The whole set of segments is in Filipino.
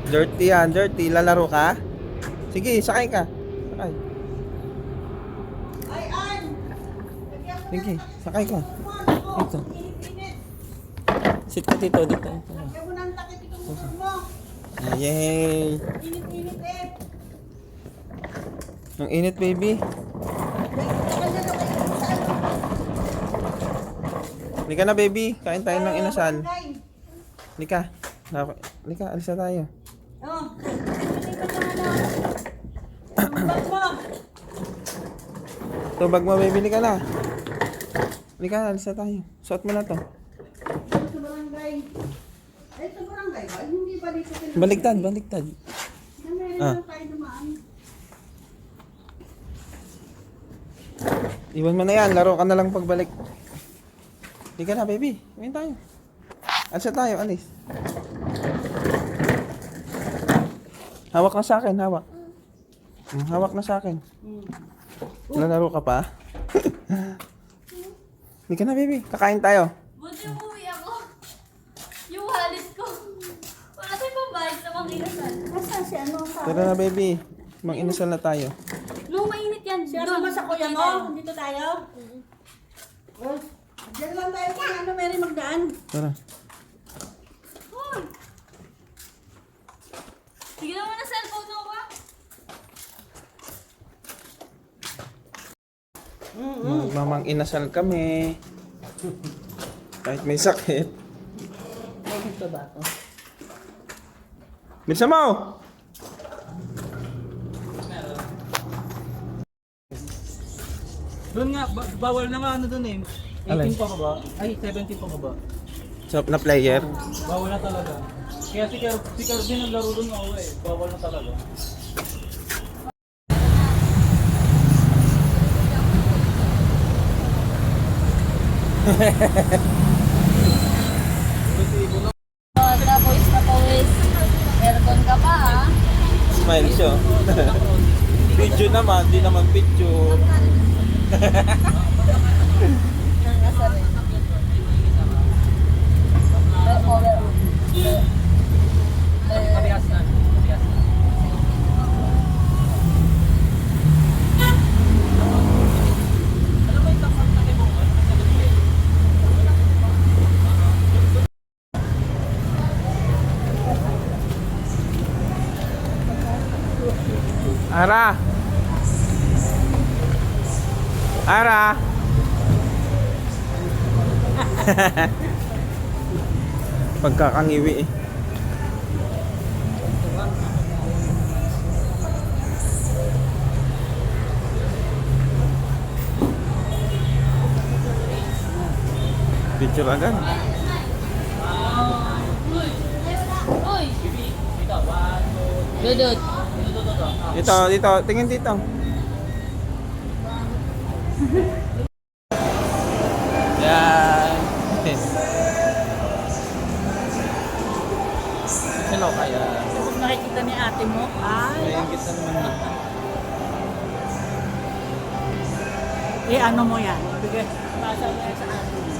Dirty yan, dirty. Lalaro ka? Sige, sakay ka. Sakay. Sige, sakay ka. Dito. Sit ka dito, dito. Yay! Ang init, baby. Halika na, baby. Kain tayo ng inasal. Halika. Halika, alis na tayo. Ito, bag mo, baby. Halika na. Halika, alis na tayo. Suot mo na to. Sa barangay. Ay, sa barangay ba? Hindi ba dito sila? Baligtad, baligtad. Meron lang tayo dumaan. Iwan mo na yan. Laro ka na lang pagbalik. Halika na, baby. Ngayon tayo. Alis na tayo, alis. Hawak na sa akin, hawak. Hawak na sa akin. Lalaro ka pa? Halika na, baby. Kakain tayo. Buti umuwi ako. Yung wallet ko. Wala tayong pambayad sa mga inasal. Basta si ano sa... Tara na, baby. Mang-inasal na tayo. No, mainit yan. Si ano ba sa kuya mo? Dito tayo? Oh, diyan lang tayo kung ano Mary magdaan. Tara. Hoy! Sige naman na cellphone mo ba? Magmamang-inasal kami. Kahit may sakit. Bakit pa ba ako? Bilisan mo! Doon nga, bawal na nga ano doon eh. 18 Alin? pa ba? Ay, 17 pa ba? So, na player. Bawal na talaga. Kaya si Carvin naglaro doon ako eh. Bawal na talaga. Tapos na pawis. Aircon ka pa ha? Smile siya. Video naman, di naman picture. Nangasar eh. Parehas na. Parehas na. Alam mo yung takpan na kayo mo? Ara! Ara! Pagkakangiwi eh. Picture agad. Uy! Dudut. Dito, dito. Tingin dito. Yan. Hello kaya. Kung nakikita ni ate mo, ay, Ayan kita naman. ano mo yan? Bigay, pasa mo yan sa ate mo.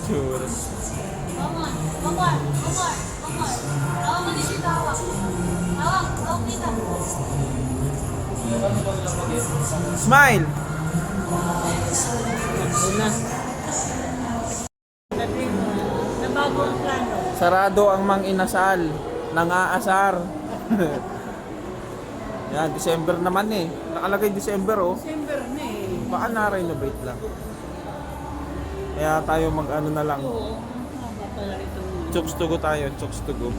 Sure. Bangor! Bangor! Bangor! Bangor! Tawag mo din dito hawak. Hawak! Hawak dito. Smile! Una. Nabago ang plano. Sarado ang mang-inasal. Nang-aasar. Yan, December naman eh. Nakalagay December oh. December na eh. Baka na-renovate lang. Kaya tayo mag-ano na lang. Oo. Haba pala itong... Chokes to go tayo. Chokes to go.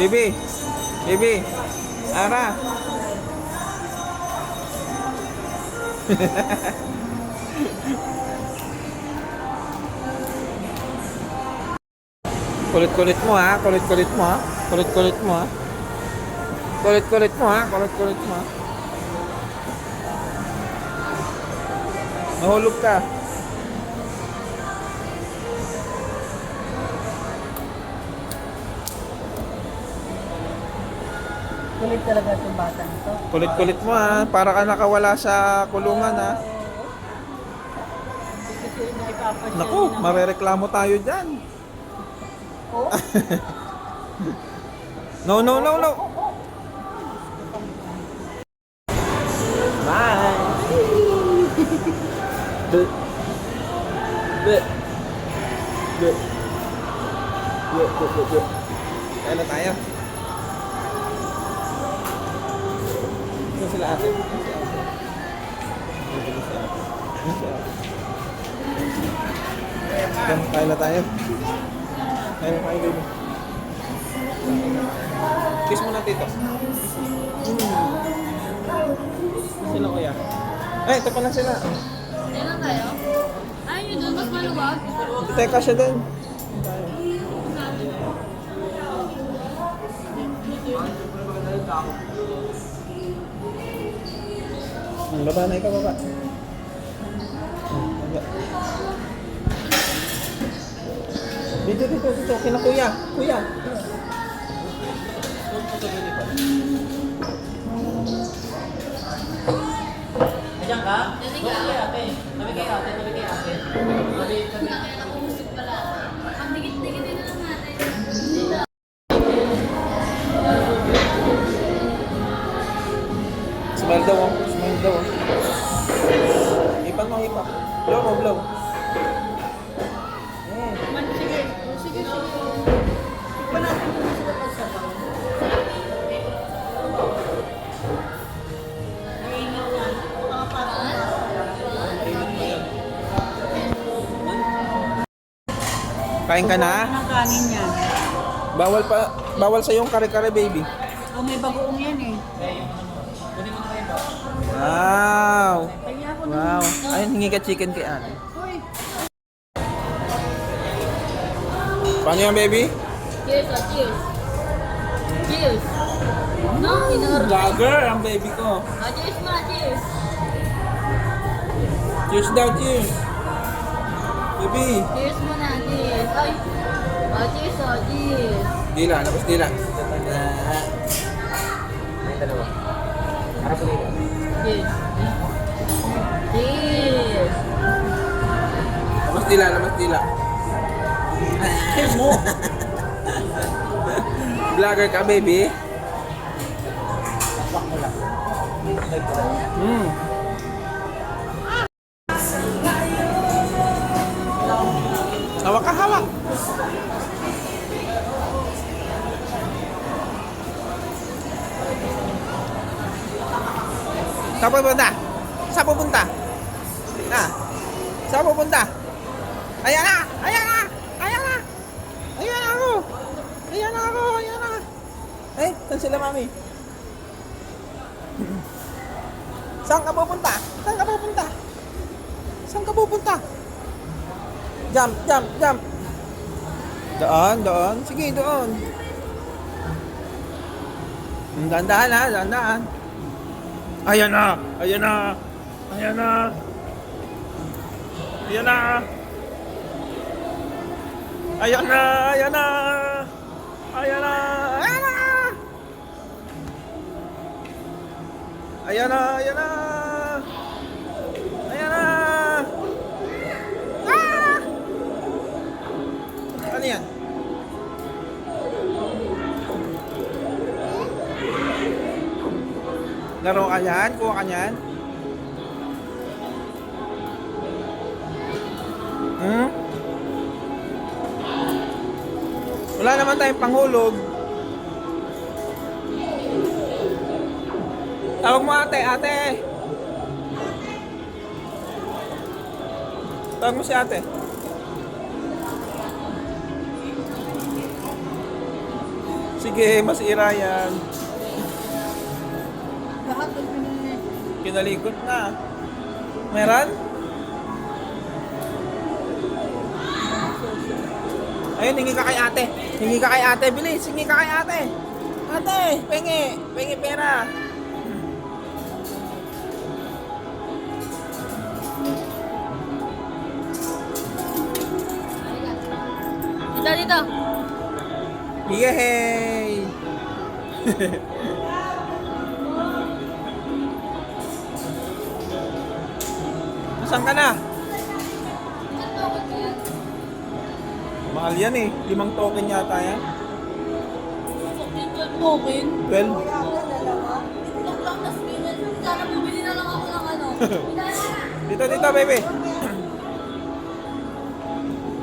Baby. Baby. Ara. Kulit-kulit mo ha. Kulit-kulit mo ha. Kulit-kulit mo ha. Kulit-kulit mo ha. Kulit-kulit mo ha. Nahulog ka. Kulit talaga itong bata nito. Kulit-kulit mo ha. Para ka nakawala sa kulungan ha. Kasi nakipapasya Naku, marereklamo tayo dyan. Oh, No, no, no, no. Bye. But. Kaya na tayo. Ito sila ate. Kaya na tayo. Kaya na tayo, baby. Kiss mo na dito. Sila kuya. Ay, ito pala sila. Ayun lang tayo. Ay, yun doon, mas maluwag. Teka siya din. Baba na ikaw, baba. Baba. Dito, dito, dito. Kina kuya. Kuya. Ayan ka? Dali Tabi ka. kay ate. Tabi kay ate. Tabi kay ate. Kaya nakumusip pala. Ang dikit-dikit din lang natin. Smile daw, oh. Smile daw, oh. Ipan mo, ipan. Blow mo, blow. sige. Sige. Iba natin kung sila pagsabaw. Naingat yan. Mga parang Kain ka na? ng kanin yan. Bawal sa yung kare-kare, baby. Oh, may bagoong yan eh. Wow. Kaya ako na. Wow. Ayun, hingi ka chicken kay ate. Uy, Paano yan, baby? Cheers, oh, cheers. Cheers. No, inor. Vlogger ang baby ko. Oh, cheers mo, cheers. Cheers daw, cheers. Baby. Cheers mo na, cheers. Ay. Oh, cheers, oh, cheers. Dila, labas dila. May dalawa. Harap ko dito. Cheers. Cheers. Labas dila, labas dila. Cheers mo! Vlogger ka, baby. Tapak mo lang. Like ko lang. Hmm. Hawak ka, hawak. Saan pupunta? Saan pupunta? Ha? Saan pupunta? Ayan na! Ayan na! Ayan na! Ayan na ako! Ayan na ako! Ayan na! Eh, saan sila, mami? Saan ka pupunta? Saan ka pupunta? Saan ka pupunta? Jump, jump, jump. Doon, doon. Sige, doon. Dahan-dahan ha, dahan-dahan. Ayan na! Ayan na! Ayan na! Ayan na! Ayan na! Ayan na! Ayan na! Ayan na! Ayan na! Ayan na! Ayan na! Ah! Ano yan? Laro ka yan? Kuha ka yan? Hmm? Wala naman tayong panghulog. Tawag mo ate, ate. Tawag mo si ate. Sige, masira yan. Lahat ng pinili. Kinalikot na. Meron? Ayun, hingi ka kay ate. Hingi ka kay ate. Bilis, hingi ka kay ate. Ate, pengi. Pengi pera. Dito, dito. Yay! Saan ka na? Mahal yan eh. 5 token yata yan. Token? 12. Itlog lang, tas minutes. Sana bumili na lang ako ng ano. Dito, dito, baby.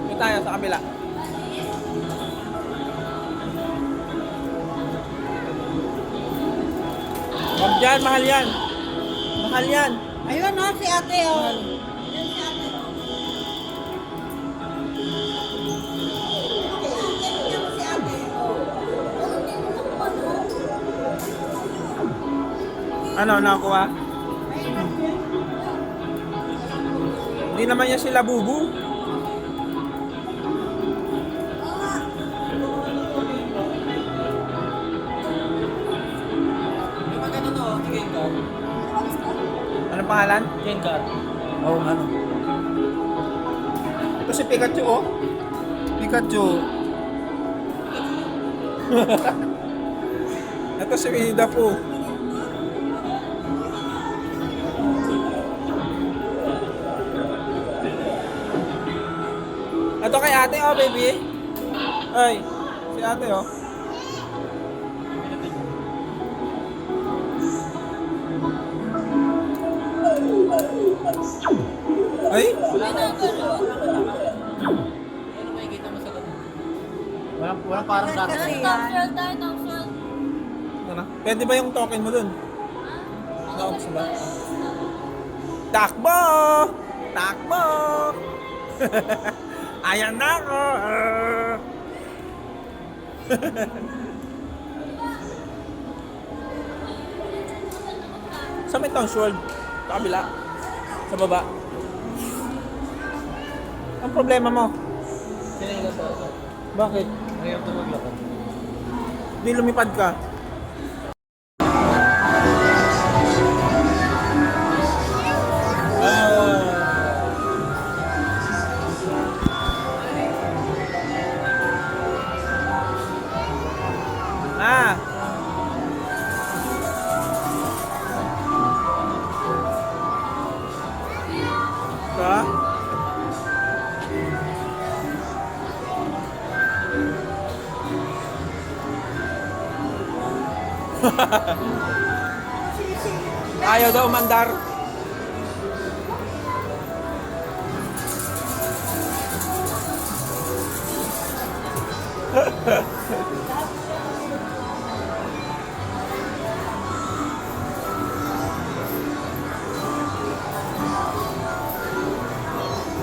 Dito tayo sa kabila. Huwag dyan, mahal yan. Mahal yan. Ayun no, si ate oh. Ayun si ate. Tingnan mo si ate oh. Ano, nakuha? Hindi naman niya sila bubu. Yung maganda to, Gengar. Ano pangalan? Gengar. Oo, ano? Ito si Pikachu, oh. Pikachu. Ito si Winnie the Pooh. Ito kay ate, oh, baby. Ay, si ate, oh. Ay? Ano makikita mo sa ganun? Walang parang dati. Kasi Top yan. shield tayo, top shield. Ito na. Pwede ba yung token mo dun? Naops ba? Takbo! Takbo! Ayan na ako! Sa may town sword? Sa kabila? Sa baba? Ang problema mo? Sinayin sa ako. Bakit? Ngayon ito maglakad. Di lumipad ka? Ah! Ka? Ayaw daw mandar.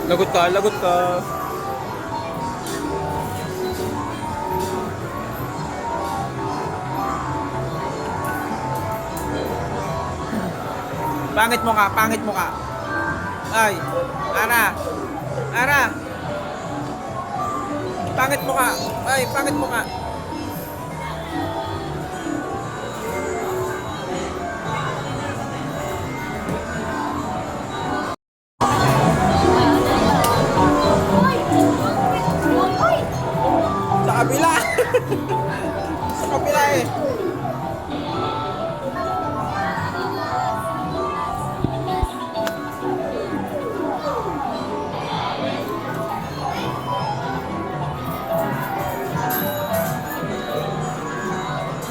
Lagot ka, lagot ka. Pangit mo ka, pangit mo ka. Ay, Ara. Ara. Pangit mo ka. Ay, pangit mo ka. Sa kabila. Sa kabila eh.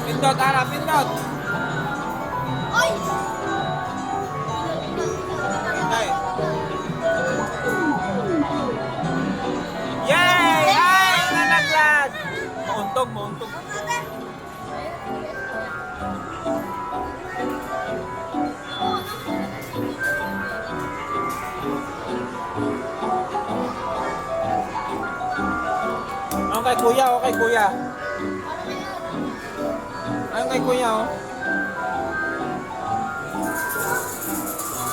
Pindot, Ara, pindot. Ay! Ay. Yay! Ay, nanaglag! Mauntog, mauntog. Okay, kuya, okay, kuya. yan kay kuya, oh.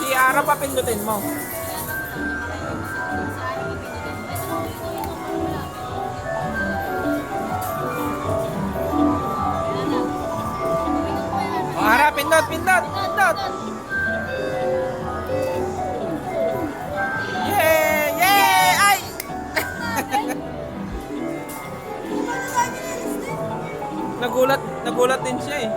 Si Ara pa pindutin mo. O, Ara, pindot, pindot, pindot. Yay! Yay! Ay! Nagulat din siya eh.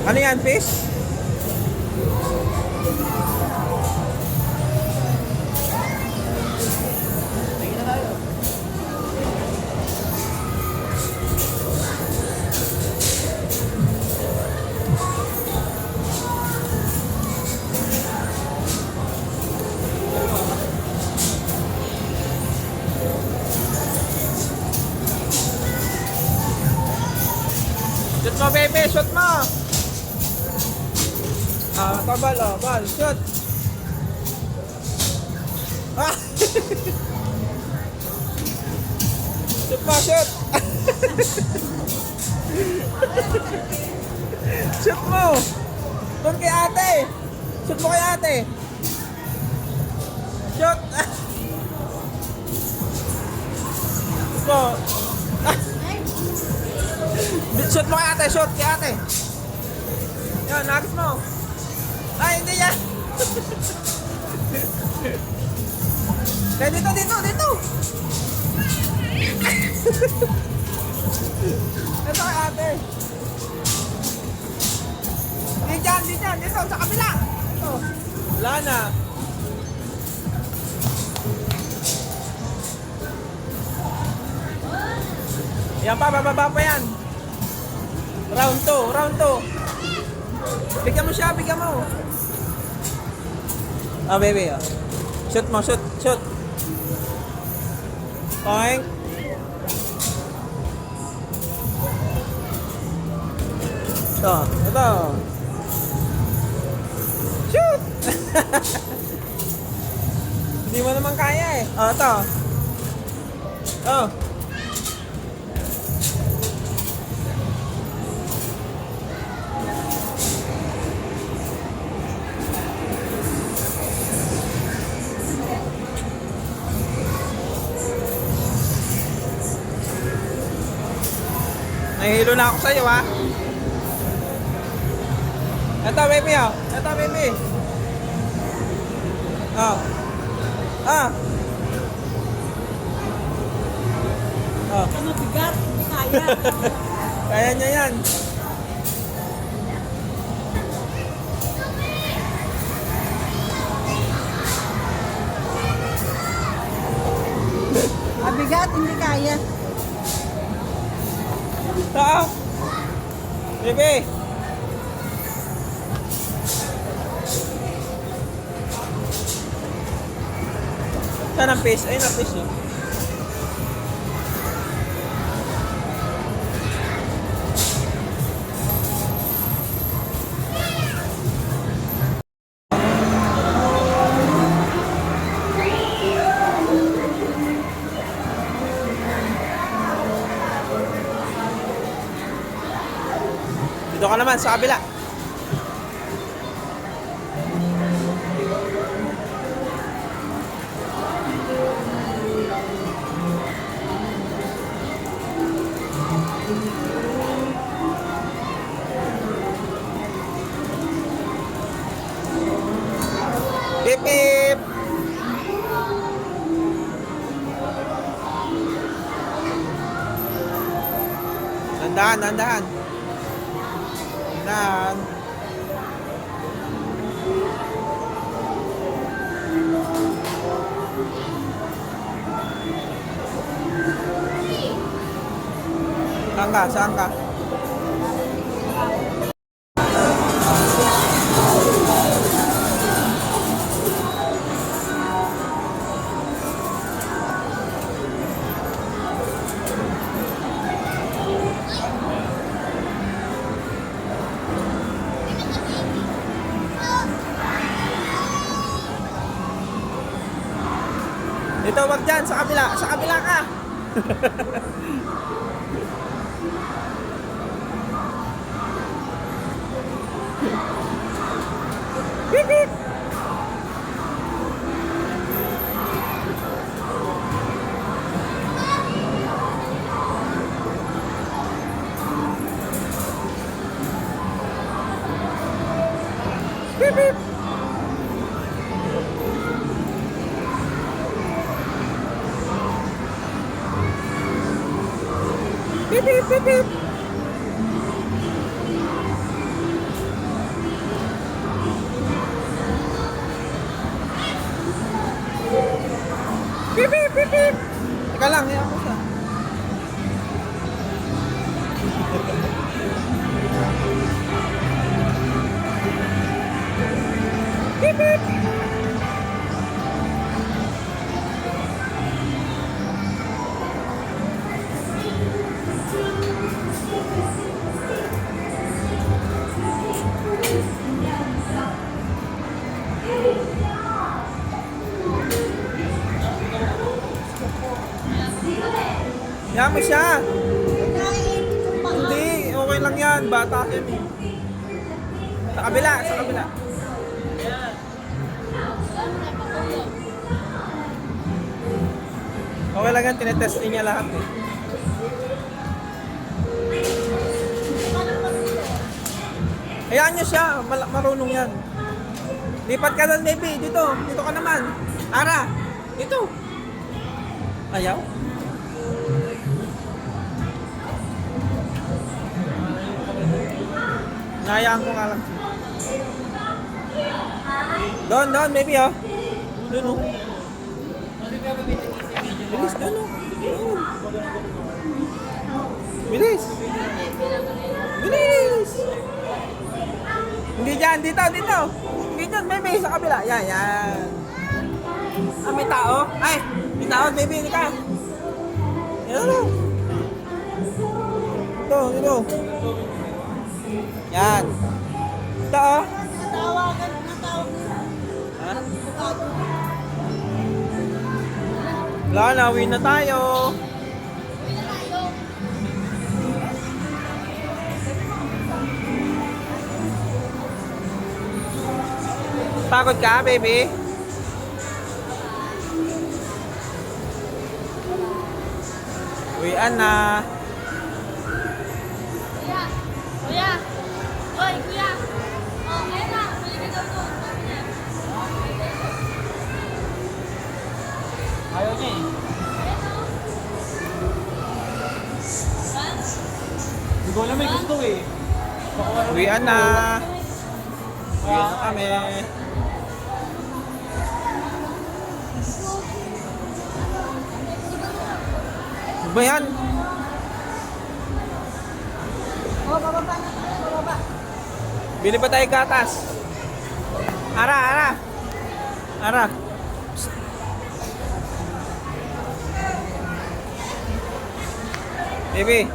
Ano yan, fish? Shoot mo, baby! Shoot mo! Ito bal, oh, bal, shoot! Ah! Shoot mo, shoot! Shoot mo! Doon kay ate! Shoot mo kay ate! Shoot! Shoot mo! Shoot mo kay ate! Shoot kay ate! Yan, nagis mo! Ay, hindi yan! Kaya dito, dito, dito! Ito kay ate! Di dyan, dito, sa kabila! Ito. Wala na. Yan pa, bababa pa yan. Round 2, round 2. Bigyan mo siya, bigyan mo. Ah, baby, oh. Shoot mo, shoot, shoot. Poing. Ito. Shoot! Hindi mo naman kaya eh. Oh, ito. Oh. Nahihilo na ako sa'yo, ha? Ito, baby, oh. Ito, baby. Oh. Ah. Oh. Ano bigat? Hindi kaya. Kaya niya yan. Mabigat, hindi kaya. Ito, baby. Saan ang fish? Ayun ang fish, oh. Dito ka naman sa kabila. Pip pip. Dandahan, dandahan. Dandahan. Saan ka? Saan ka? Dito, wag dyan, sa kabila. Sa kabila ka. Beep, beep. Beep, beep. Beep, beep, beep, beep. Beep, beep, beep, beep. Teka lang, hiya ko siya. Beep, beep. Hiya mo siya. Hindi, okay lang yan. Bata yan eh. Sa kabila, sa kabila. Okay lang yan, tinetest niya lahat eh. Hayaan nyo siya, marunong yan. Lipat ka doon, baby. Dito, dito ka naman. Ara, dito. Ayaw? Nahayaan ko nga lang siya. Doon, baby oh. Doon oh. Bilis, doon oh. Doon. Bilis. Bilis. Hindi dyan, dito. Hindi dyan, baby, sa kabila. Yan. Ah, may tao? Ay, may tao, baby, hindi ka. Yan. Dito. Yan. Ito oh. Tawagan na tawag nila. Ha? Wala na, uwi na tayo. Pagod ka, baby? Uwian na. Kuya! Kuya! Hoy, kuya! Oh, ayun na! Balik ka daw doon. Sabi niya. Ayaw niya eh. Ayun o. Saan? Hindi ko alam may gusto eh. Uwian na. Uwian na kami. Ano ba yan? Oh, bababa na tayo, bababa. Bili pa tayo gatas. Ara. Psst. Baby.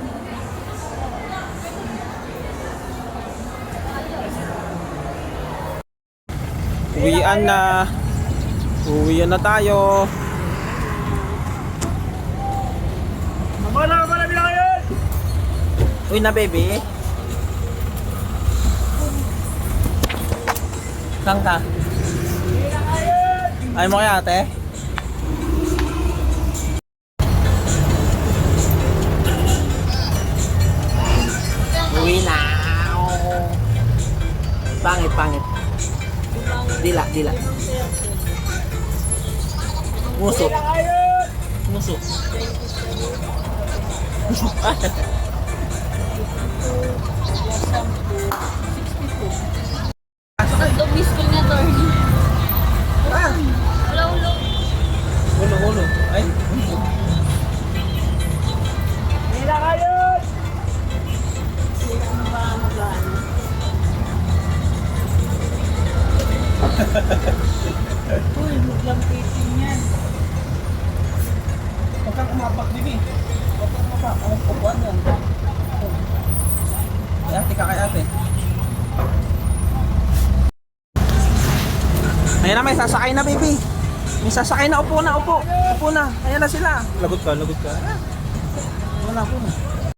Uwian na tayo. Wala bilang yun! Uwi na, baby. Saan ka? Ayaw mo kay ate? Uwi na. Pangit. Dila. Musok. Dog school niya, Torny. Ah, Ulo. ulo. Ay. Sila na ba maglaan? Uy, maglampitin yan. Huwag kang umapak, baby. Huwag kang umapak. Ang upuan yan. Ay, ate ka kay ate. Ayan na, may sasakay na, baby. May sasakay na, upo na, upo. Upo na. Ayan na sila. Lagot ka, lagot ka. Wala po na.